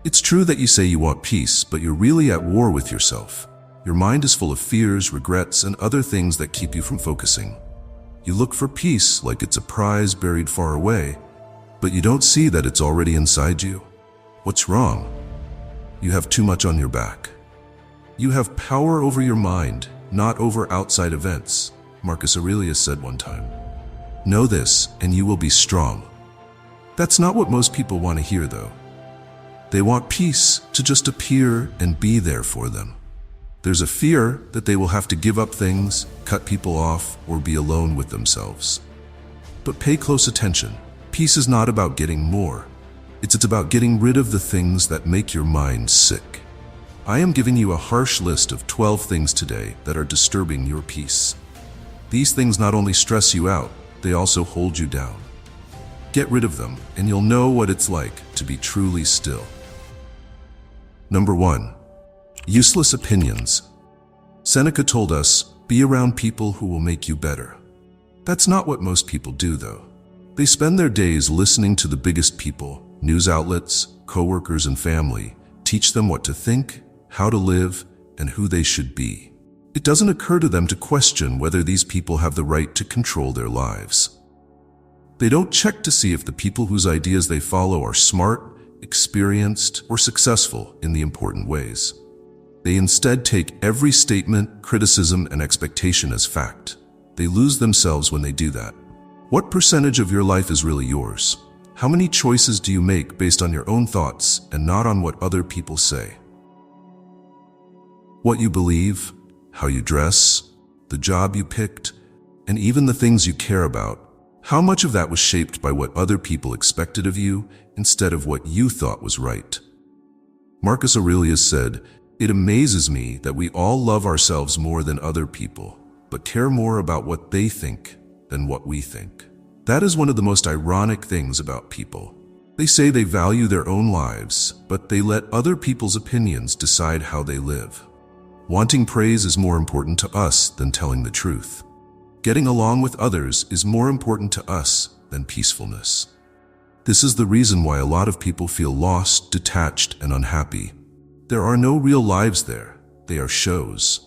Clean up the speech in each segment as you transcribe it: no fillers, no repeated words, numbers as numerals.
It's true that you say you want peace, but you're really at war with yourself. Your mind is full of fears, regrets, and other things that keep you from focusing. You look for peace like it's a prize buried far away, but you don't see that it's already inside you. What's wrong? You have too much on your back. You have power over your mind, not over outside events, Marcus Aurelius said one time. Know this, and you will be strong. That's not what most people want to hear, though. They want peace to just appear and be there for them. There's a fear that they will have to give up things, cut people off, or be alone with themselves. But pay close attention. Peace is not about getting more. It's about getting rid of the things that make your mind sick. I am giving you a harsh list of 12 things today that are disturbing your peace. These things not only stress you out, they also hold you down. Get rid of them, and you'll know what it's like to be truly still. Number 1. Useless opinions. Seneca told us, be around people who will make you better. That's not what most people do, though. They spend their days listening to the biggest people, news outlets, coworkers, and family, teach them what to think, how to live, and who they should be. It doesn't occur to them to question whether these people have the right to control their lives. They don't check to see if the people whose ideas they follow are smart, experienced, or successful in the important ways. They instead take every statement, criticism, and expectation as fact. They lose themselves when they do that. What percentage of your life is really yours? How many choices do you make based on your own thoughts and not on what other people say? What you believe, how you dress, the job you picked, and even the things you care about, how much of that was shaped by what other people expected of you instead of what you thought was right? Marcus Aurelius said, "It amazes me that we all love ourselves more than other people, but care more about what they think than what we think." That is one of the most ironic things about people. They say they value their own lives, but they let other people's opinions decide how they live. Wanting praise is more important to us than telling the truth. Getting along with others is more important to us than peacefulness. This is the reason why a lot of people feel lost, detached, and unhappy. There are no real lives there. They are shows.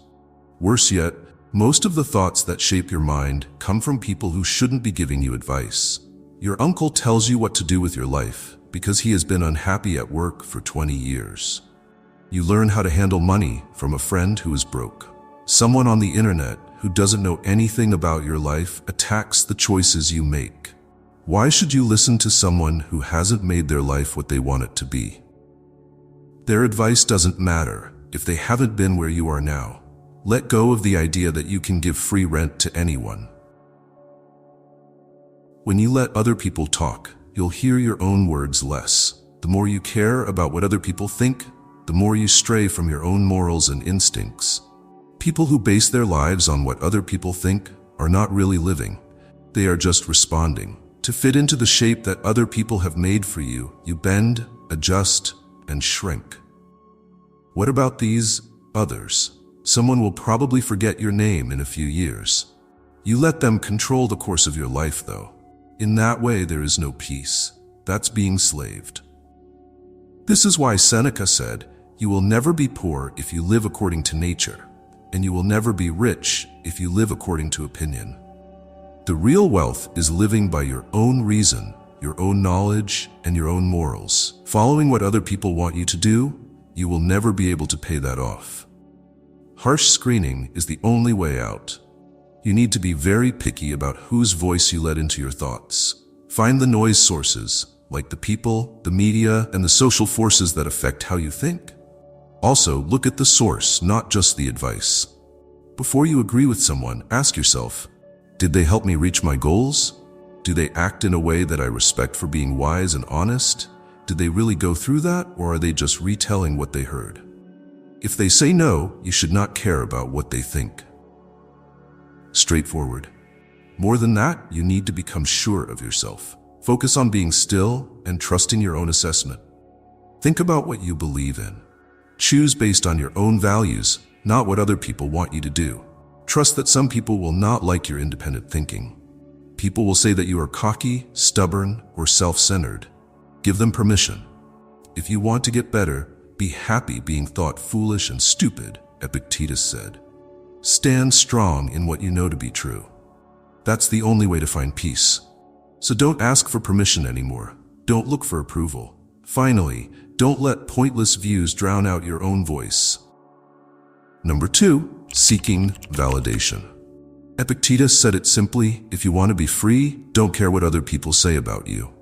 Worse yet, most of the thoughts that shape your mind come from people who shouldn't be giving you advice. Your uncle tells you what to do with your life because he has been unhappy at work for 20 years. You learn how to handle money from a friend who is broke. Someone on the internet who doesn't know anything about your life attacks the choices you make. Why should you listen to someone who hasn't made their life what they want it to be? Their advice doesn't matter if they haven't been where you are now. Let go of the idea that you can give free rent to anyone. When you let other people talk, you'll hear your own words less. The more you care about what other people think, the more you stray from your own morals and instincts. People who base their lives on what other people think are not really living. They are just responding. To fit into the shape that other people have made for you, you bend, adjust, and shrink. What about these others? Someone will probably forget your name in a few years. You let them control the course of your life, though. In that way, there is no peace. That's being slaved. This is why Seneca said, "You will never be poor if you live according to nature, and you will never be rich if you live according to opinion." The real wealth is living by your own reason, your own knowledge, and your own morals. Following what other people want you to do, you will never be able to pay that off. Harsh screening is the only way out. You need to be very picky about whose voice you let into your thoughts. Find the noise sources, like the people, the media, and the social forces that affect how you think. Also, look at the source, not just the advice. Before you agree with someone, ask yourself, did they help me reach my goals? Do they act in a way that I respect for being wise and honest? Did they really go through that, or are they just retelling what they heard? If they say no, you should not care about what they think. Straightforward. More than that, you need to become sure of yourself. Focus on being still and trusting your own assessment. Think about what you believe in. Choose based on your own values, not what other people want you to do. Trust that some people will not like your independent thinking. People will say that you are cocky, stubborn, or self-centered. Give them permission. If you want to get better, be happy being thought foolish and stupid, Epictetus said. Stand strong in what you know to be true. That's the only way to find peace. So don't ask for permission anymore. Don't look for approval. Finally, don't let pointless views drown out your own voice. Number 2, seeking validation. Epictetus said it simply: if you want to be free, don't care what other people say about you.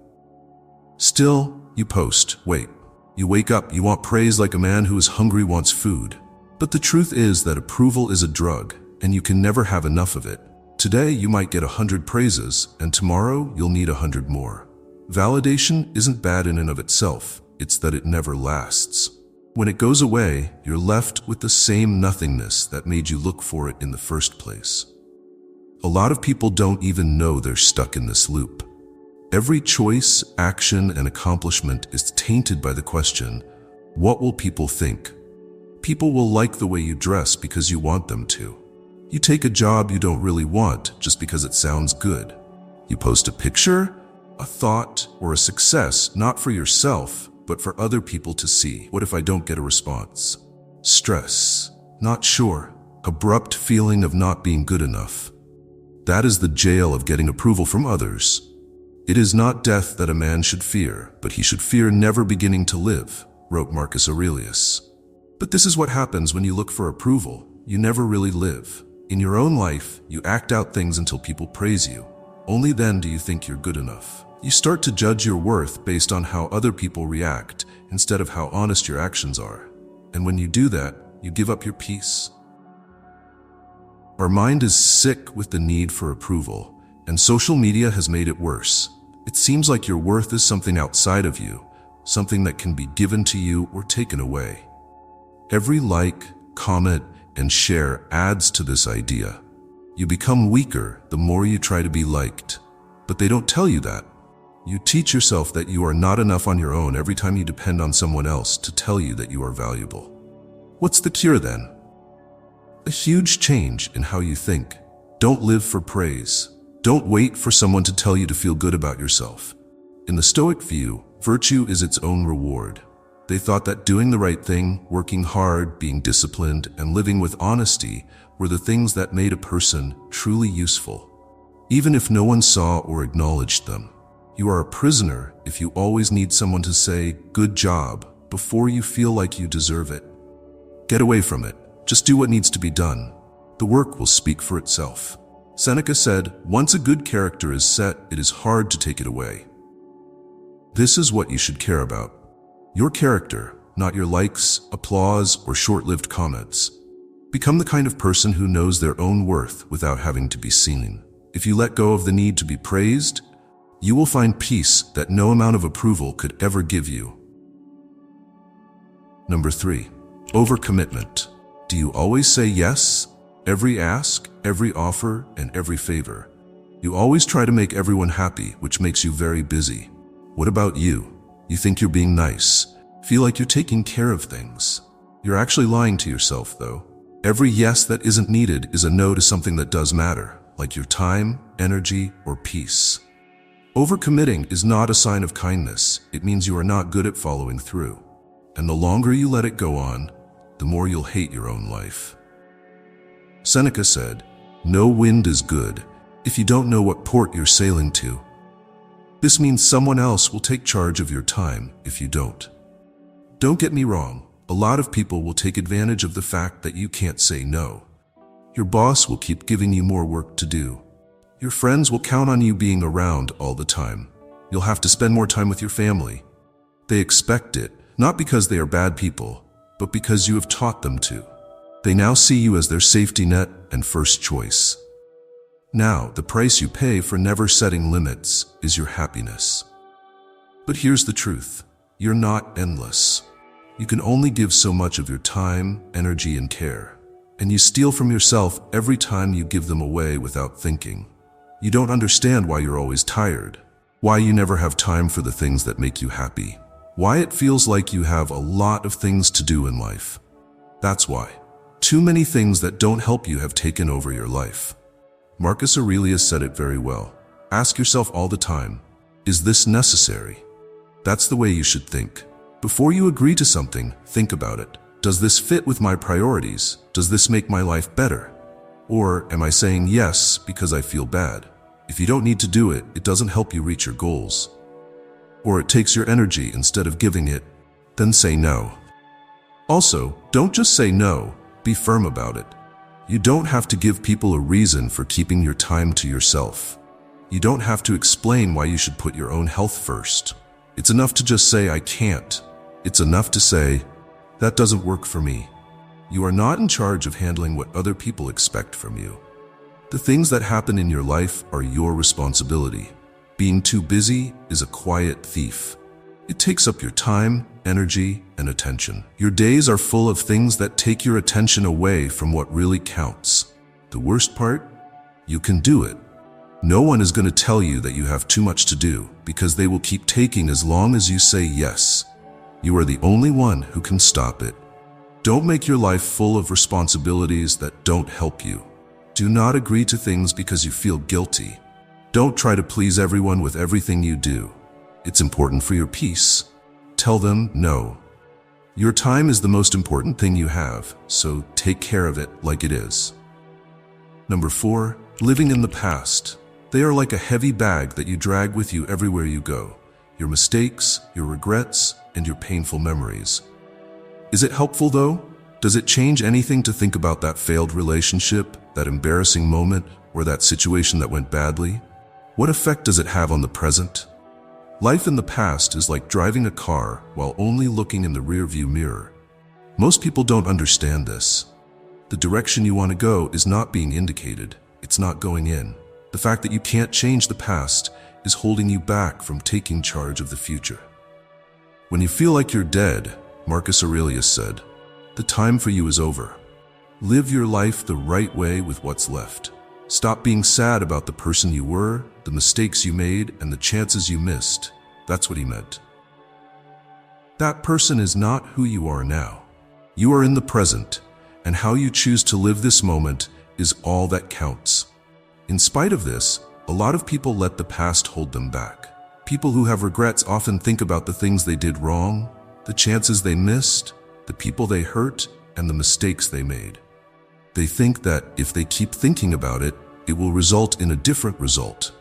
Still, you post, wait. You wake up, you want praise like a man who is hungry wants food. But the truth is that approval is a drug, and you can never have enough of it. Today you might get 100 praises, and tomorrow you'll need 100 more. Validation isn't bad in and of itself, it's that it never lasts. When it goes away, you're left with the same nothingness that made you look for it in the first place. A lot of people don't even know they're stuck in this loop. Every choice, action, and accomplishment is tainted by the question, what will people think? People will like the way you dress because you want them to. You take a job you don't really want just because it sounds good. You post a picture, a thought, or a success not for yourself, but for other people to see. What if I don't get a response? Stress, not sure, abrupt feeling of not being good enough. That is the jail of getting approval from others. It is not death that a man should fear, but he should fear never beginning to live, wrote Marcus Aurelius. But this is what happens when you look for approval. You never really live. In your own life, you act out things until people praise you. Only then do you think you're good enough. You start to judge your worth based on how other people react instead of how honest your actions are. And when you do that, you give up your peace. Our mind is sick with the need for approval, and social media has made it worse. It seems like your worth is something outside of you, something that can be given to you or taken away. Every like, comment, and share adds to this idea. You become weaker the more you try to be liked. But they don't tell you that. You teach yourself that you are not enough on your own every time you depend on someone else to tell you that you are valuable. What's the cure then? A huge change in how you think. Don't live for praise. Don't wait for someone to tell you to feel good about yourself. In the Stoic view, virtue is its own reward. They thought that doing the right thing, working hard, being disciplined, and living with honesty were the things that made a person truly useful, even if no one saw or acknowledged them. You are a prisoner if you always need someone to say, "Good job," before you feel like you deserve it. Get away from it. Just do what needs to be done. The work will speak for itself. Seneca said, "Once a good character is set, it is hard to take it away." This is what you should care about. Your character, not your likes, applause, or short-lived comments. Become the kind of person who knows their own worth without having to be seen. If you let go of the need to be praised, you will find peace that no amount of approval could ever give you. Number 3, overcommitment. Do you always say yes? Every ask, every offer, and every favor. You always try to make everyone happy, which makes you very busy. What about you? You think you're being nice, feel like you're taking care of things. You're actually lying to yourself, though. Every yes that isn't needed is a no to something that does matter, like your time, energy, or peace. Overcommitting is not a sign of kindness. It means you are not good at following through. And the longer you let it go on, the more you'll hate your own life. Seneca said, "No wind is good if you don't know what port you're sailing to." This means someone else will take charge of your time if you don't. Don't get me wrong, a lot of people will take advantage of the fact that you can't say no. Your boss will keep giving you more work to do. Your friends will count on you being around all the time. You'll have to spend more time with your family. They expect it, not because they are bad people, but because you have taught them to. They now see you as their safety net and first choice. Now, the price you pay for never setting limits is your happiness. But here's the truth. You're not endless. You can only give so much of your time, energy, and care. And you steal from yourself every time you give them away without thinking. You don't understand why you're always tired, why you never have time for the things that make you happy, why it feels like you have a lot of things to do in life. That's why. Too many things that don't help you have taken over your life. Marcus Aurelius said it very well. Ask yourself all the time, is this necessary? That's the way you should think. Before you agree to something, think about it. Does this fit with my priorities? Does this make my life better? Or am I saying yes because I feel bad? If you don't need to do it, it doesn't help you reach your goals. Or it takes your energy instead of giving it, then say no. Also, don't just say no, be firm about it. You don't have to give people a reason for keeping your time to yourself. You don't have to explain why you should put your own health first. It's enough to just say, I can't. It's enough to say, that doesn't work for me. You are not in charge of handling what other people expect from you. The things that happen in your life are your responsibility. Being too busy is a quiet thief. It takes up your time, energy, and attention. Your days are full of things that take your attention away from what really counts. The worst part? You can do it. No one is going to tell you that you have too much to do, because they will keep taking as long as you say yes. You are the only one who can stop it. Don't make your life full of responsibilities that don't help you. Do not agree to things because you feel guilty. Don't try to please everyone with everything you do. It's important for your peace. Tell them no. Your time is the most important thing you have, so take care of it like it is. Number 4, living in the past. They are like a heavy bag that you drag with you everywhere you go. Your mistakes, your regrets, and your painful memories. Is it helpful though? Does it change anything to think about that failed relationship, that embarrassing moment, or that situation that went badly? What effect does it have on the present? Life in the past is like driving a car while only looking in the rearview mirror. Most people don't understand this. The direction you want to go is not being indicated. It's not going in. The fact that you can't change the past is holding you back from taking charge of the future. When you feel like you're dead, Marcus Aurelius said, the time for you is over. Live your life the right way with what's left. Stop being sad about the person you were, the mistakes you made, and the chances you missed. That's what he meant. That person is not who you are now. You are in the present, and how you choose to live this moment is all that counts. In spite of this, a lot of people let the past hold them back. People who have regrets often think about the things they did wrong, the chances they missed, the people they hurt, and the mistakes they made. They think that if they keep thinking about it, it will result in a different result.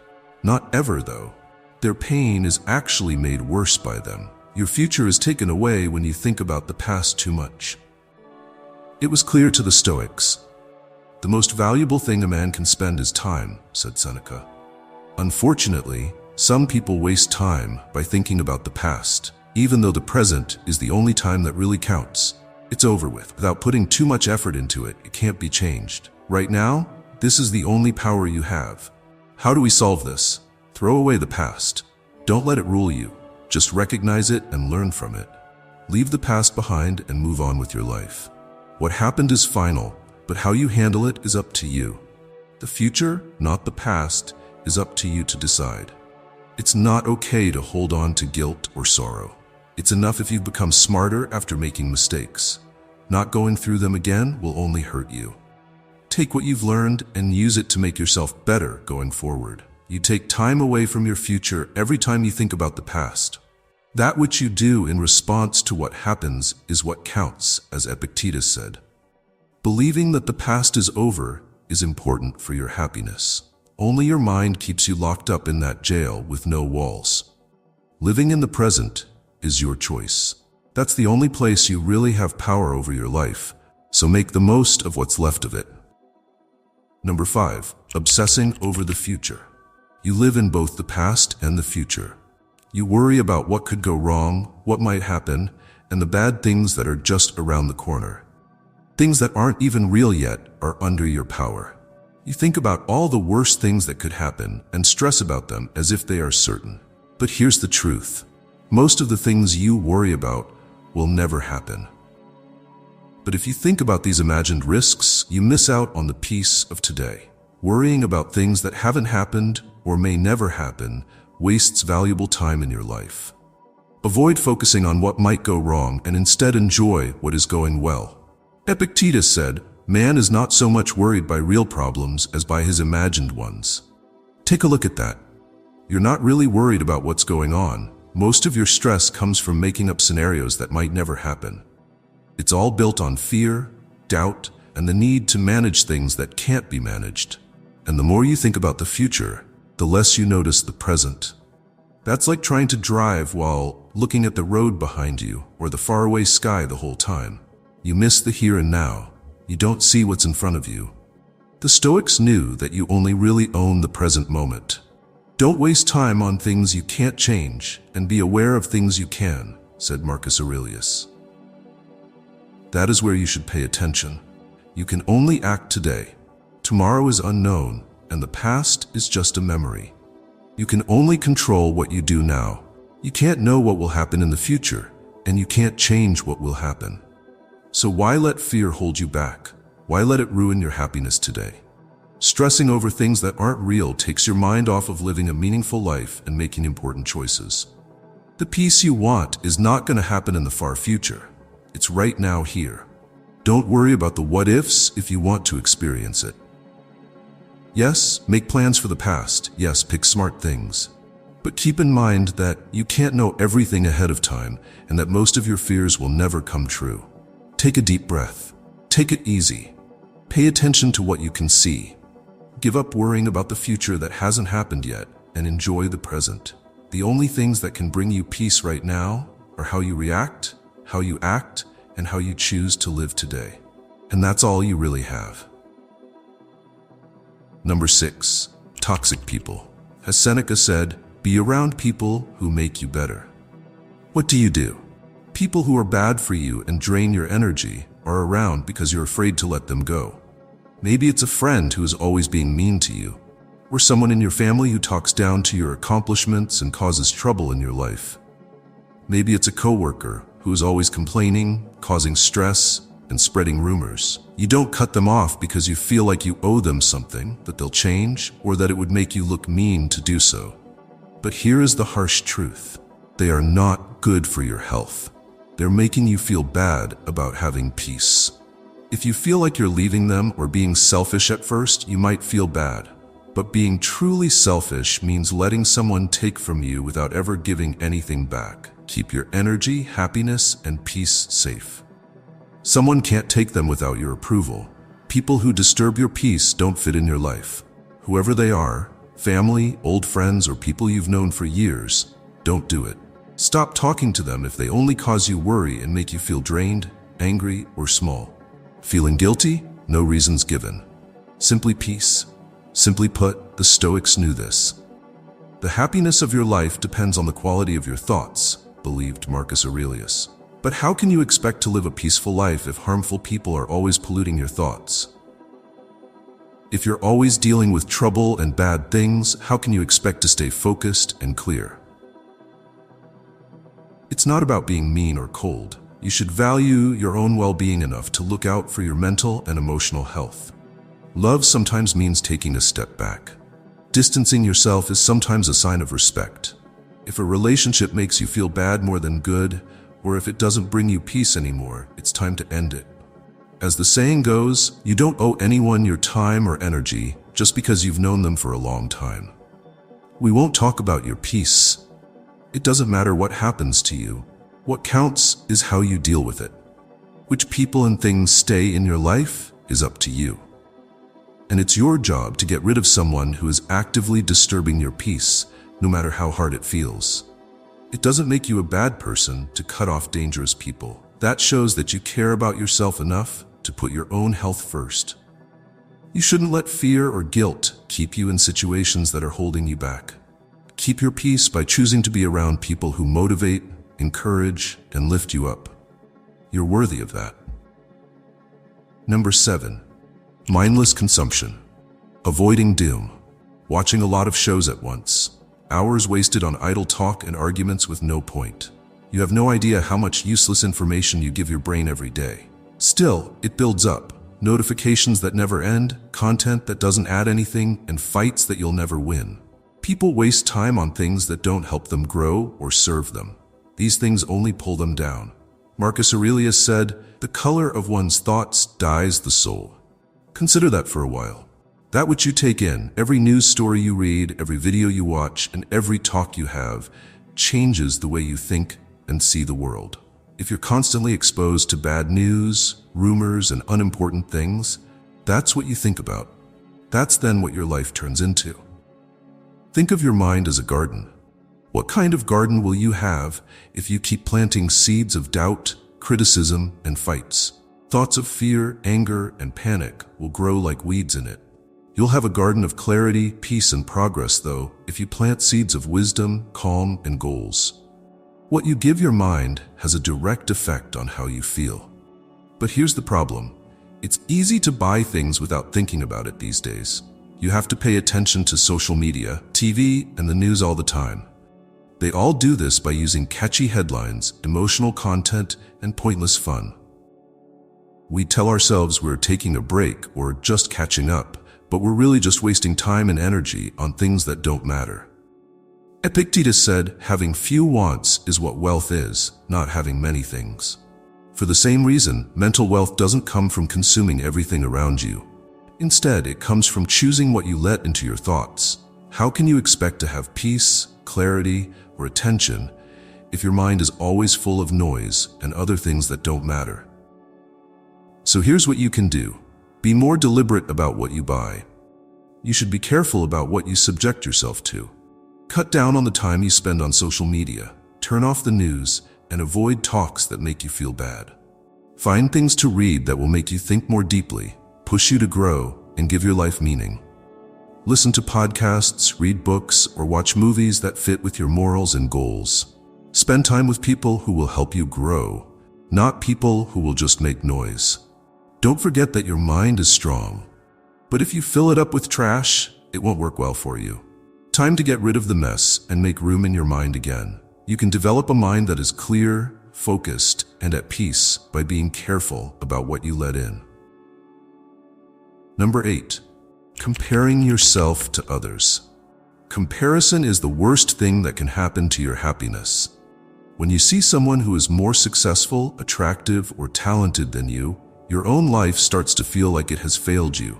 Not ever, though. Their pain is actually made worse by them. Your future is taken away when you think about the past too much. It was clear to the Stoics. The most valuable thing a man can spend is time, said Seneca. Unfortunately, some people waste time by thinking about the past, even though the present is the only time that really counts. It's over with. Without putting too much effort into it, it can't be changed. Right now, this is the only power you have. How do we solve this? Throw away the past. Don't let it rule you. Just recognize it and learn from it. Leave the past behind and move on with your life. What happened is final, but how you handle it is up to you. The future, not the past, is up to you to decide. It's not okay to hold on to guilt or sorrow. It's enough if you've become smarter after making mistakes. Not going through them again will only hurt you. Take what you've learned and use it to make yourself better going forward. You take time away from your future every time you think about the past. That which you do in response to what happens is what counts, as Epictetus said. Believing that the past is over is important for your happiness. Only your mind keeps you locked up in that jail with no walls. Living in the present is your choice. That's the only place you really have power over your life, so make the most of what's left of it. Number 5, obsessing over the future. You live in both the past and the future. You worry about what could go wrong, what might happen, and the bad things that are just around the corner. Things that aren't even real yet are under your power. You think about all the worst things that could happen and stress about them as if they are certain. But here's the truth. Most of the things you worry about will never happen. But if you think about these imagined risks, you miss out on the peace of today. Worrying about things that haven't happened or may never happen wastes valuable time in your life. Avoid focusing on what might go wrong and instead enjoy what is going well. Epictetus said, "Man is not so much worried by real problems as by his imagined ones." Take a look at that. You're not really worried about what's going on. Most of your stress comes from making up scenarios that might never happen. It's all built on fear, doubt, and the need to manage things that can't be managed. And the more you think about the future, the less you notice the present. That's like trying to drive while looking at the road behind you or the faraway sky the whole time. You miss the here and now. You don't see what's in front of you. The Stoics knew that you only really own the present moment. Don't waste time on things you can't change and be aware of things you can, said Marcus Aurelius. That is where you should pay attention. You can only act today. Tomorrow is unknown, and the past is just a memory. You can only control what you do now. You can't know what will happen in the future, and you can't change what will happen. So why let fear hold you back? Why let it ruin your happiness today? Stressing over things that aren't real takes your mind off of living a meaningful life and making important choices. The peace you want is not going to happen in the far future. It's right now here. Don't worry about the what-ifs if you want to experience it. Yes, make plans for the past. Yes, pick smart things. But keep in mind that you can't know everything ahead of time and that most of your fears will never come true. Take a deep breath. Take it easy. Pay attention to what you can see. Give up worrying about the future that hasn't happened yet and enjoy the present. The only things that can bring you peace right now are how you react, how you act, and how you choose to live today. And that's all you really have. Number 6, toxic people. As Seneca said, be around people who make you better. What do? People who are bad for you and drain your energy are around because you're afraid to let them go. Maybe it's a friend who is always being mean to you, or someone in your family who talks down to your accomplishments and causes trouble in your life. Maybe it's a coworker who is always complaining, causing stress, and spreading rumors. You don't cut them off because you feel like you owe them something, that they'll change, or that it would make you look mean to do so. But here is the harsh truth. They are not good for your health. They're making you feel bad about having peace. If you feel like you're leaving them or being selfish at first, you might feel bad. But being truly selfish means letting someone take from you without ever giving anything back. Keep your energy, happiness, and peace safe. Someone can't take them without your approval. People who disturb your peace don't fit in your life. Whoever they are, family, old friends, or people you've known for years, don't do it. Stop talking to them if they only cause you worry and make you feel drained, angry, or small. Feeling guilty? No reasons given. Simply peace. Simply put, the Stoics knew this. The happiness of your life depends on the quality of your thoughts, believed Marcus Aurelius. But how can you expect to live a peaceful life if harmful people are always polluting your thoughts? If you're always dealing with trouble and bad things, how can you expect to stay focused and clear? It's not about being mean or cold. You should value your own well-being enough to look out for your mental and emotional health. Love sometimes means taking a step back. Distancing yourself is sometimes a sign of respect. If a relationship makes you feel bad more than good, or if it doesn't bring you peace anymore, it's time to end it. As the saying goes, you don't owe anyone your time or energy just because you've known them for a long time. We won't talk about your peace. It doesn't matter what happens to you. What counts is how you deal with it. Which people and things stay in your life is up to you. And it's your job to get rid of someone who is actively disturbing your peace, no matter how hard it feels. It doesn't make you a bad person to cut off dangerous people. That shows that you care about yourself enough to put your own health first. You shouldn't let fear or guilt keep you in situations that are holding you back. Keep your peace by choosing to be around people who motivate, encourage, and lift you up. You're worthy of that. Number 7, mindless consumption. Avoiding doom. Watching a lot of shows at once. Hours wasted on idle talk and arguments with no point. You have no idea how much useless information you give your brain every day. Still, it builds up. Notifications that never end, content that doesn't add anything, and fights that you'll never win. People waste time on things that don't help them grow or serve them. These things only pull them down. Marcus Aurelius said, "The color of one's thoughts dyes the soul." Consider that for a while. That which you take in, every news story you read, every video you watch, and every talk you have, changes the way you think and see the world. If you're constantly exposed to bad news, rumors, and unimportant things, that's what you think about. That's then what your life turns into. Think of your mind as a garden. What kind of garden will you have if you keep planting seeds of doubt, criticism, and fights? Thoughts of fear, anger, and panic will grow like weeds in it. You'll have a garden of clarity, peace, and progress, though, if you plant seeds of wisdom, calm, and goals. What you give your mind has a direct effect on how you feel. But here's the problem. It's easy to buy things without thinking about it these days. You have to pay attention to social media, TV, and the news all the time. They all do this by using catchy headlines, emotional content, and pointless fun. We tell ourselves we're taking a break or just catching up, but we're really just wasting time and energy on things that don't matter. Epictetus said, having few wants is what wealth is, not having many things. For the same reason, mental wealth doesn't come from consuming everything around you. Instead, it comes from choosing what you let into your thoughts. How can you expect to have peace, clarity, or attention if your mind is always full of noise and other things that don't matter? So here's what you can do. Be more deliberate about what you buy. You should be careful about what you subject yourself to. Cut down on the time you spend on social media, turn off the news, and avoid talks that make you feel bad. Find things to read that will make you think more deeply, push you to grow, and give your life meaning. Listen to podcasts, read books, or watch movies that fit with your morals and goals. Spend time with people who will help you grow, not people who will just make noise. Don't forget that your mind is strong, but if you fill it up with trash, it won't work well for you. Time to get rid of the mess and make room in your mind again. You can develop a mind that is clear, focused, and at peace by being careful about what you let in. Number 8. Comparing yourself to others. Comparison is the worst thing that can happen to your happiness. When you see someone who is more successful, attractive, or talented than you, your own life starts to feel like it has failed you.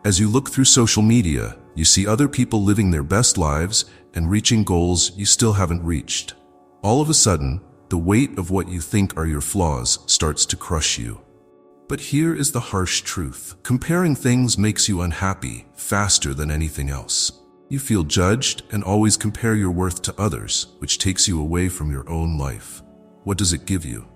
As you look through social media, you see other people living their best lives and reaching goals you still haven't reached. All of a sudden, the weight of what you think are your flaws starts to crush you. But here is the harsh truth. Comparing things makes you unhappy faster than anything else. You feel judged and always compare your worth to others, which takes you away from your own life. What does it give you?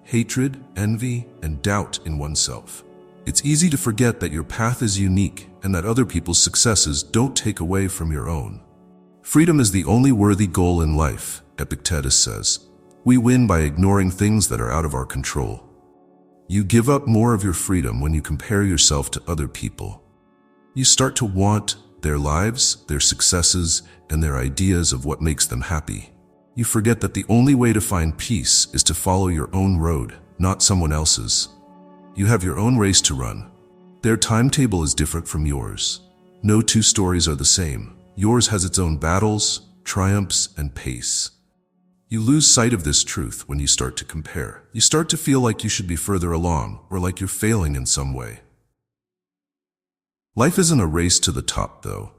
Hatred, envy, and doubt in oneself. It's easy to forget that your path is unique and that other people's successes don't take away from your own. Freedom is the only worthy goal in life, Epictetus says. We win by ignoring things that are out of our control. You give up more of your freedom when you compare yourself to other people. You start to want their lives, their successes, and their ideas of what makes them happy. You forget that the only way to find peace is to follow your own road, not someone else's. You have your own race to run. Their timetable is different from yours. No two stories are the same. Yours has its own battles, triumphs, and pace. You lose sight of this truth when you start to compare. You start to feel like you should be further along, or like you're failing in some way. Life isn't a race to the top, though.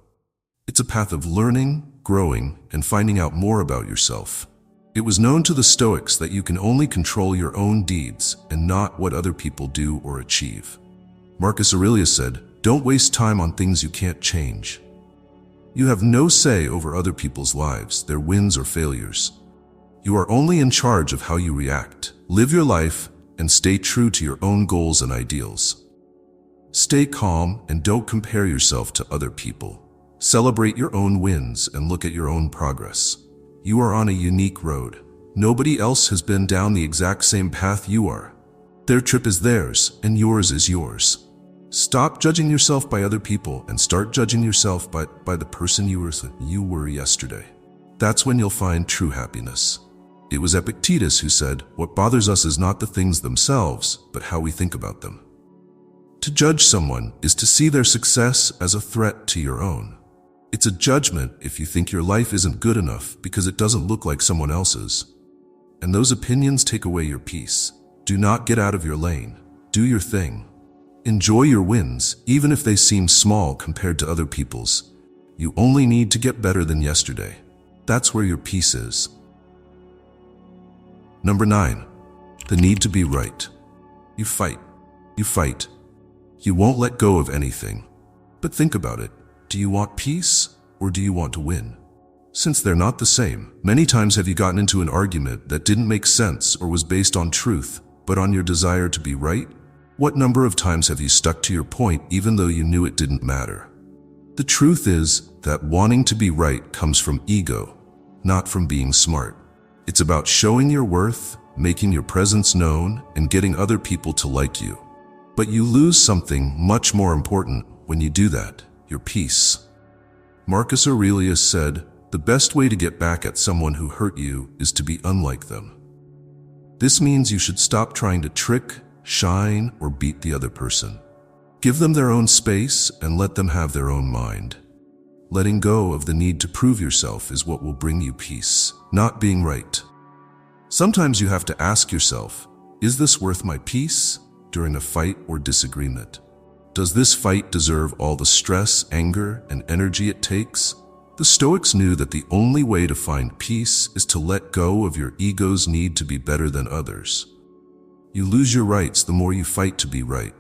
It's a path of learning, growing, and finding out more about yourself. It was known to the Stoics that you can only control your own deeds and not what other people do or achieve. Marcus Aurelius said, "Don't waste time on things you can't change." You have no say over other people's lives, their wins or failures. You are only in charge of how you react. Live your life and stay true to your own goals and ideals. Stay calm and don't compare yourself to other people. Celebrate your own wins and look at your own progress. You are on a unique road. Nobody else has been down the exact same path you are. Their trip is theirs, and yours is yours. Stop judging yourself by other people and start judging yourself by the person you were yesterday. That's when you'll find true happiness. It was Epictetus who said, "What bothers us is not the things themselves, but how we think about them." To judge someone is to see their success as a threat to your own. It's a judgment if you think your life isn't good enough because it doesn't look like someone else's. And those opinions take away your peace. Do not get out of your lane. Do your thing. Enjoy your wins, even if they seem small compared to other people's. You only need to get better than yesterday. That's where your peace is. Number 9. The need to be right. You fight. You fight. You won't let go of anything. But think about it. Do you want peace or do you want to win? Since they're not the same, many times have you gotten into an argument that didn't make sense or was based on truth, but on your desire to be right? What number of times have you stuck to your point even though you knew it didn't matter? The truth is that wanting to be right comes from ego, not from being smart. It's about showing your worth, making your presence known, and getting other people to like you. But you lose something much more important when you do that, your peace. Marcus Aurelius said, "The best way to get back at someone who hurt you is to be unlike them." This means you should stop trying to trick, shine, or beat the other person. Give them their own space and let them have their own mind. Letting go of the need to prove yourself is what will bring you peace, not being right. Sometimes you have to ask yourself, is this worth my peace during a fight or disagreement? Does this fight deserve all the stress, anger, and energy it takes? The Stoics knew that the only way to find peace is to let go of your ego's need to be better than others. You lose your rights the more you fight to be right.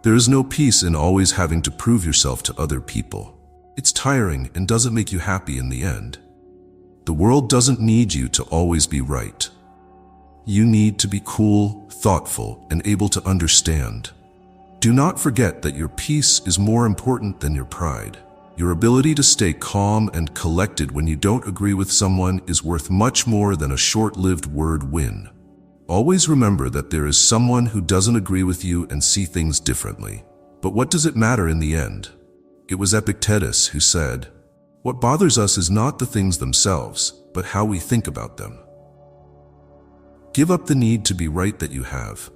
There is no peace in always having to prove yourself to other people. It's tiring and doesn't make you happy in the end. The world doesn't need you to always be right. You need to be cool, thoughtful, and able to understand. Do not forget that your peace is more important than your pride. Your ability to stay calm and collected when you don't agree with someone is worth much more than a short-lived word win. Always remember that there is someone who doesn't agree with you and see things differently. But what does it matter in the end? It was Epictetus who said, "What bothers us is not the things themselves, but how we think about them." Give up the need to be right that you have.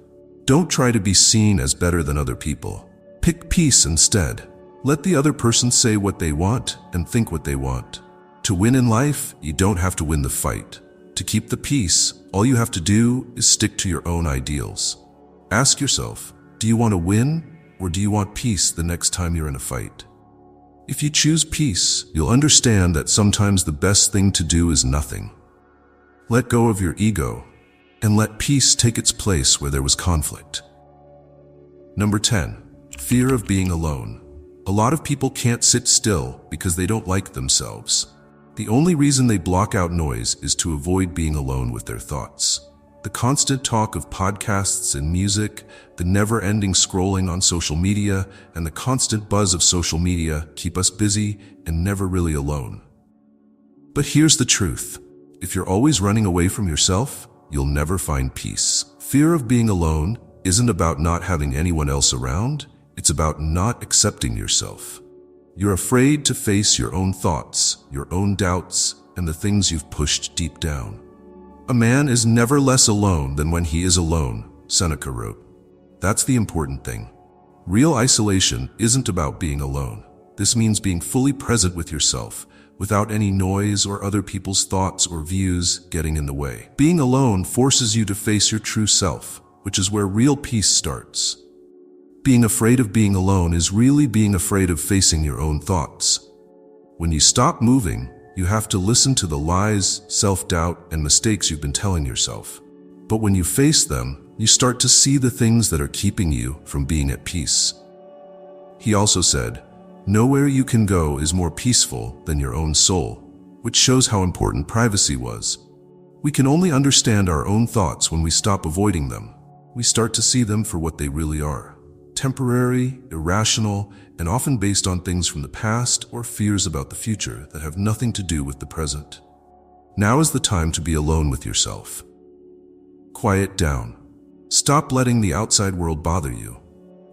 Don't try to be seen as better than other people. Pick peace instead. Let the other person say what they want and think what they want. To win in life, you don't have to win the fight. To keep the peace, all you have to do is stick to your own ideals. Ask yourself, do you want to win or do you want peace the next time you're in a fight? If you choose peace, you'll understand that sometimes the best thing to do is nothing. Let go of your ego and let peace take its place where there was conflict. Number 10, fear of being alone. A lot of people can't sit still because they don't like themselves. The only reason they block out noise is to avoid being alone with their thoughts. The constant talk of podcasts and music, the never-ending scrolling on social media, and the constant buzz of social media keep us busy and never really alone. But here's the truth. If you're always running away from yourself, you'll never find peace. Fear of being alone isn't about not having anyone else around. It's about not accepting yourself. You're afraid to face your own thoughts, your own doubts, and the things you've pushed deep down. A man is never less alone than when he is alone, Seneca wrote. That's the important thing. Real isolation isn't about being alone. This means being fully present with yourself, without any noise or other people's thoughts or views getting in the way. Being alone forces you to face your true self, which is where real peace starts. Being afraid of being alone is really being afraid of facing your own thoughts. When you stop moving, you have to listen to the lies, self-doubt, and mistakes you've been telling yourself. But when you face them, you start to see the things that are keeping you from being at peace. He also said, "Nowhere you can go is more peaceful than your own soul," which shows how important privacy was. We can only understand our own thoughts when we stop avoiding them. We start to see them for what they really are. Temporary, irrational, and often based on things from the past or fears about the future that have nothing to do with the present. Now is the time to be alone with yourself. Quiet down. Stop letting the outside world bother you.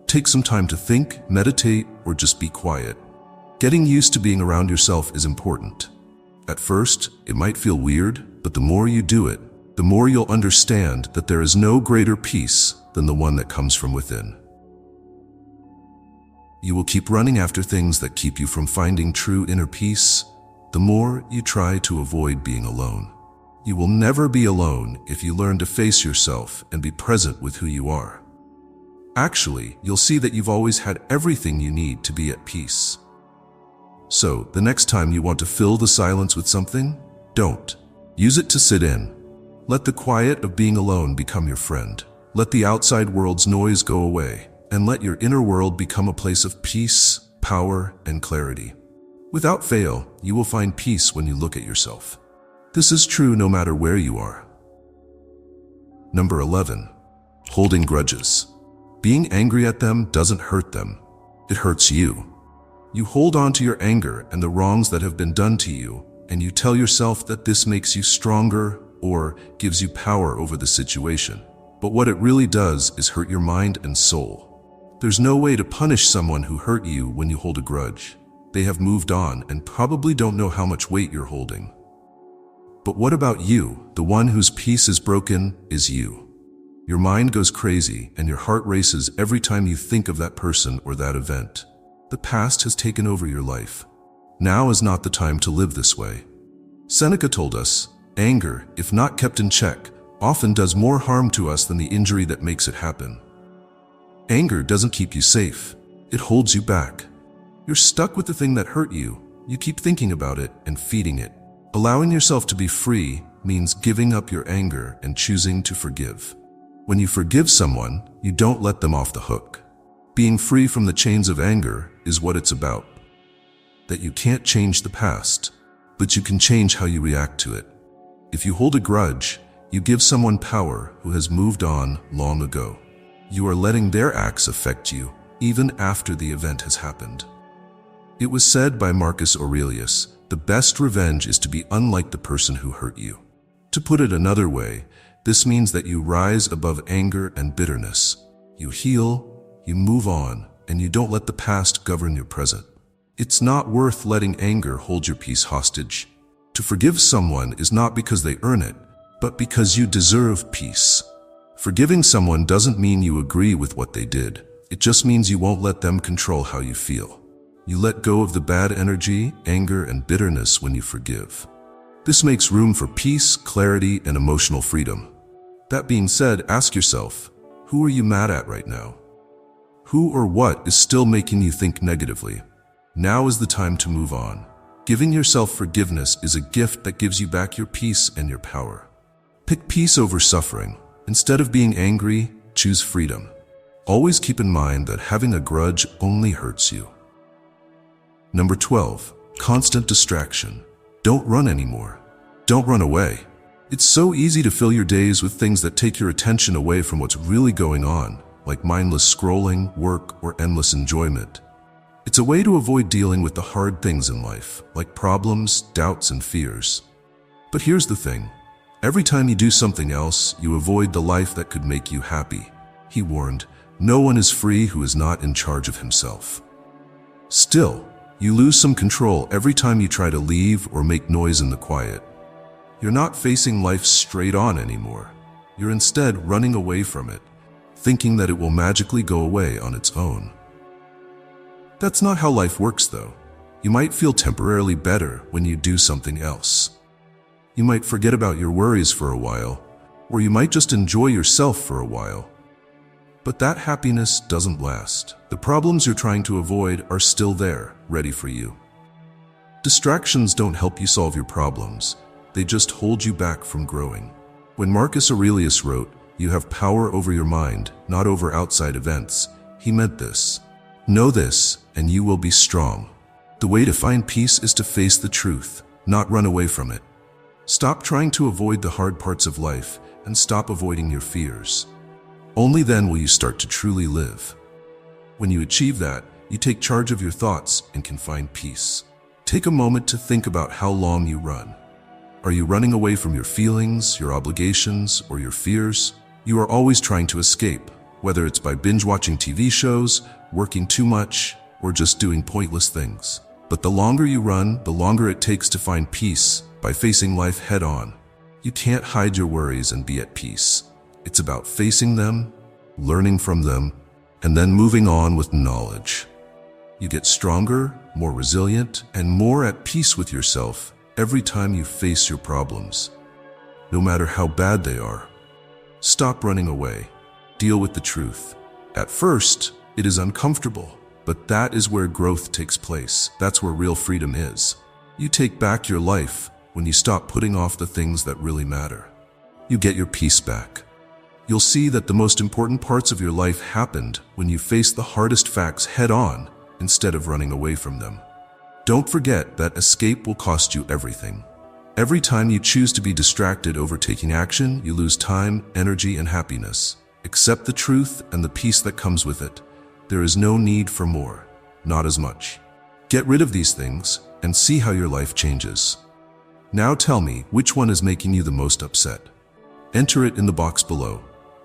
Take some time to think, meditate, or just be quiet. Getting used to being around yourself is important. At first, it might feel weird, but the more you do it, the more you'll understand that there is no greater peace than the one that comes from within. You will keep running after things that keep you from finding true inner peace, the more you try to avoid being alone. You will never be alone if you learn to face yourself and be present with who you are. Actually, you'll see that you've always had everything you need to be at peace. So, the next time you want to fill the silence with something, Don't. Use it to sit in. Let the quiet of being alone become your friend. Let the outside world's noise go away, and let your inner world become a place of peace, power, and clarity. Without fail, you will find peace when you look at yourself. This is true no matter where you are. Number 11. Holding grudges. Being angry at them doesn't hurt them. It hurts you. You hold on to your anger and the wrongs that have been done to you, and you tell yourself that this makes you stronger or gives you power over the situation. But what it really does is hurt your mind and soul. There's no way to punish someone who hurt you when you hold a grudge. They have moved on and probably don't know how much weight you're holding. But what about you? The one whose peace is broken is you. Your mind goes crazy and your heart races every time you think of that person or that event. The past has taken over your life. Now is not the time to live this way. Seneca told us, anger, if not kept in check, often does more harm to us than the injury that makes it happen. Anger doesn't keep you safe. It holds you back. You're stuck with the thing that hurt you. You keep thinking about it and feeding it. Allowing yourself to be free means giving up your anger and choosing to forgive. When you forgive someone, you don't let them off the hook. Being free from the chains of anger is what it's about. That you can't change the past, but you can change how you react to it. If you hold a grudge, you give someone power who has moved on long ago. You are letting their acts affect you, even after the event has happened. It was said by Marcus Aurelius, the best revenge is to be unlike the person who hurt you. To put it another way, this means that you rise above anger and bitterness. You heal, you move on, and you don't let the past govern your present. It's not worth letting anger hold your peace hostage. To forgive someone is not because they earn it, but because you deserve peace. Forgiving someone doesn't mean you agree with what they did. It just means you won't let them control how you feel. You let go of the bad energy, anger, and bitterness when you forgive. This makes room for peace, clarity, and emotional freedom. That being said, ask yourself, who are you mad at right now? Who or what is still making you think negatively? Now is the time to move on. Giving yourself forgiveness is a gift that gives you back your peace and your power. Pick peace over suffering. Instead of being angry, choose freedom. Always keep in mind that having a grudge only hurts you. Number 12. Constant distraction. Don't run anymore. Don't run away. It's so easy to fill your days with things that take your attention away from what's really going on, like mindless scrolling, work, or endless enjoyment. It's a way to avoid dealing with the hard things in life, like problems, doubts, and fears. But here's the thing. Every time you do something else, you avoid the life that could make you happy. He warned, no one is free who is not in charge of himself. Still, you lose some control every time you try to leave or make noise in the quiet. You're not facing life straight on anymore. You're instead running away from it, thinking that it will magically go away on its own. That's not how life works, though. You might feel temporarily better when you do something else. You might forget about your worries for a while, or you might just enjoy yourself for a while. But that happiness doesn't last. The problems you're trying to avoid are still there, ready for you. Distractions don't help you solve your problems. They just hold you back from growing. When Marcus Aurelius wrote, "You have power over your mind, not over outside events," he meant this. Know this, and you will be strong. The way to find peace is to face the truth, not run away from it. Stop trying to avoid the hard parts of life, and stop avoiding your fears. Only then will you start to truly live. When you achieve that, you take charge of your thoughts and can find peace. Take a moment to think about how long you run. Are you running away from your feelings, your obligations, or your fears? You are always trying to escape, whether it's by binge-watching TV shows, working too much, or just doing pointless things. But the longer you run, the longer it takes to find peace by facing life head-on. You can't hide your worries and be at peace. It's about facing them, learning from them, and then moving on with knowledge. You get stronger, more resilient, and more at peace with yourself every time you face your problems, no matter how bad they are. Stop running away. Deal with the truth. At first, it is uncomfortable, but that is where growth takes place. That's where real freedom is. You take back your life, when you stop putting off the things that really matter. You get your peace back. You'll see that the most important parts of your life happened when you faced the hardest facts head-on instead of running away from them. Don't forget that escape will cost you everything. Every time you choose to be distracted over taking action, you lose time, energy, and happiness. Accept the truth and the peace that comes with it. There is no need for more, not as much. Get rid of these things and see how your life changes. Now tell me, which one is making you the most upset? Enter it in the box below.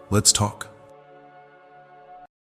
Let's talk.